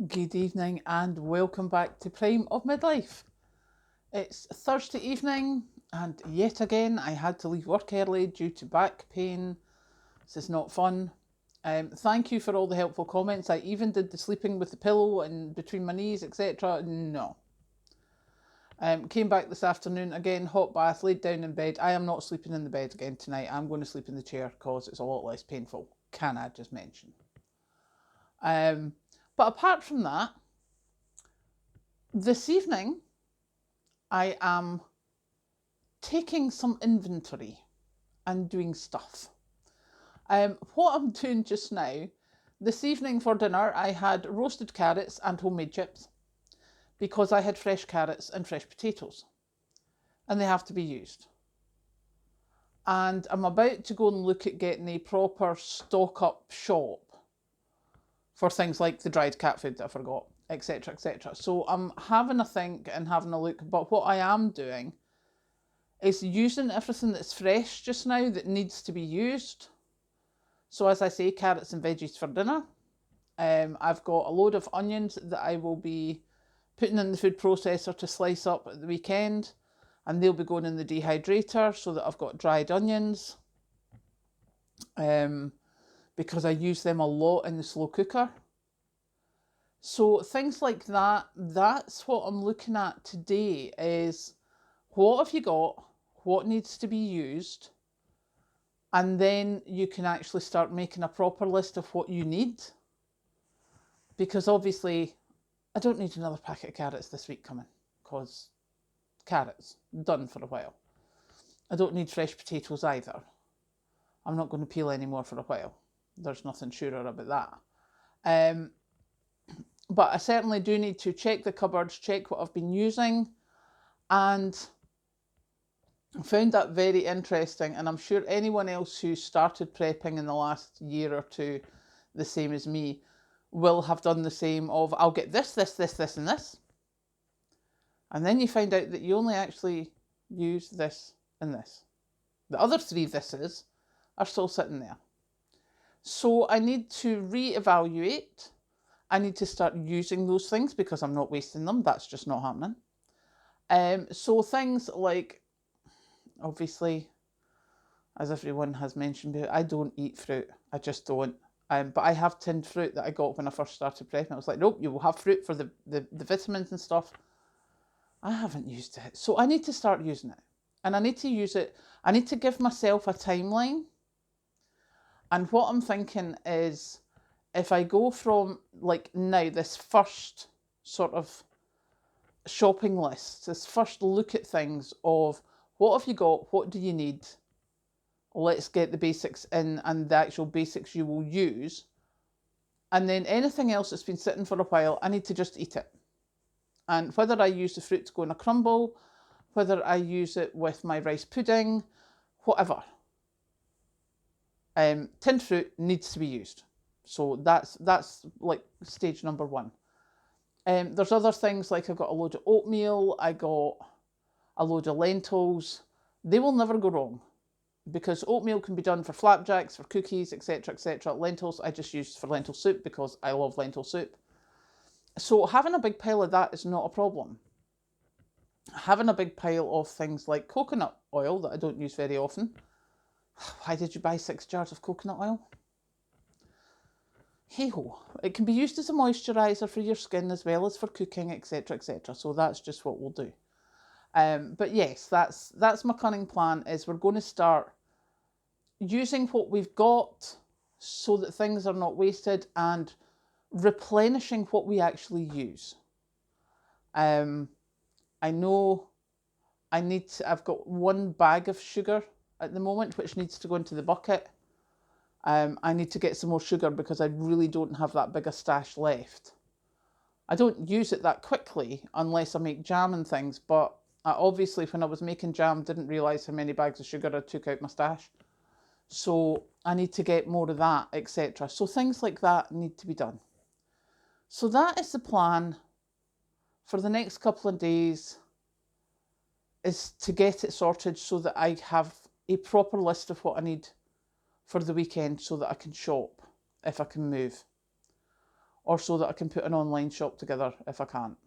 Good evening and welcome back to Prime of Midlife. It's Thursday evening and yet again I had to leave work early due to back pain. This is not fun. Thank you for all the helpful comments. I even did the sleeping with the pillow and between my knees, etc. No. Came back this afternoon again, hot bath, laid down in bed. I am not sleeping in the bed again tonight. I'm going to sleep in the chair because it's a lot less painful. Can I just mention? But apart from that, this evening I am taking some inventory and doing stuff. What I'm doing just now, this evening for dinner, I had roasted carrots and homemade chips because I had fresh carrots and fresh potatoes and they have to be used. And I'm about to go and look at getting a proper stock up shop for things like the dried cat food that I forgot, etc., etc. So I'm having a think and having a look, but what I am doing is using everything that's fresh just now that needs to be used. So as I say, carrots and veggies for dinner. I've got a load of onions that I will be putting in the food processor to slice up at the weekend, and they'll be going in the dehydrator so that I've got dried onions, because I use them a lot in the slow cooker. So things like that, that's what I'm looking at today is what have you got, what needs to be used, and then you can actually start making a proper list of what you need. Because obviously, I don't need another packet of carrots this week coming, because carrots, done for a while. I don't need fresh potatoes either. I'm not going to peel any more for a while. There's nothing surer about that. But I certainly do need to check the cupboards, check what I've been using, and I found that very interesting, and I'm sure anyone else who started prepping in the last year or two, the same as me, will have done the same of, I'll get this, this, this, this, and this. And then you find out that you only actually use this and this. The other three thises are still sitting there. So I need to reevaluate. I need to start using those things because I'm not wasting them. That's just not happening. So things like, obviously, as everyone has mentioned, I don't eat fruit. I just don't. But I have tinned fruit that I got when I first started prepping. I was like, nope, you will have fruit for the vitamins and stuff. I haven't used it. So I need to start using it. And I need to use it. I need to give myself a timeline. And what I'm thinking is if I go from like now, this first sort of shopping list, this first look at things of what have you got, what do you need, let's get the basics in and the actual basics you will use. And then anything else that's been sitting for a while, I need to just eat it. And whether I use the fruit to go in a crumble, whether I use it with my rice pudding, whatever. Tinned fruit needs to be used. So that's like stage number one. There's other things like I've got a load of oatmeal, I got a load of lentils. They will never go wrong because oatmeal can be done for flapjacks, for cookies, etc., etc. Lentils I just use for lentil soup because I love lentil soup. So having a big pile of that is not a problem. Having a big pile of things like coconut oil that I don't use very often. Why did you buy 6 jars of coconut oil? Hey ho, it can be used as a moisturiser for your skin as well as for cooking, etc., etc. So that's just what we'll do. But yes, that's my cunning plan, is we're going to start using what we've got so that things are not wasted and replenishing what we actually use. I know I've got 1 bag of sugar at the moment, which needs to go into the bucket. I need to get some more sugar because I really don't have that big a stash left. I don't use it that quickly unless I make jam and things, but I obviously when I was making jam didn't realise how many bags of sugar I took out my stash. So I need to get more of that, etc. So things like that need to be done. So that is the plan for the next couple of days, is to get it sorted so that I have a proper list of what I need for the weekend so that I can shop if I can move. or so that I can put an online shop together if I can't.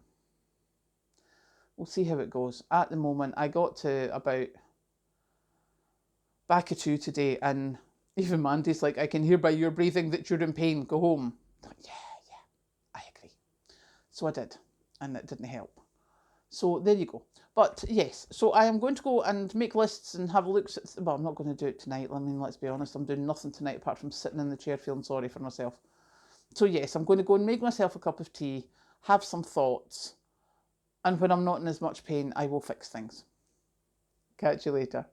We'll see how it goes. At the moment, I got to about back of 2 today, and even Mandy's like, I can hear by your breathing that you're in pain. Go home. Like, yeah, I agree. So I did, and it didn't help. So there you go. But yes, so I am going to go and make lists and have looks at, well, I'm not going to do it tonight. I mean, let's be honest, I'm doing nothing tonight apart from sitting in the chair feeling sorry for myself. So yes, I'm going to go and make myself a cup of tea, have some thoughts, and when I'm not in as much pain, I will fix things. Catch you later.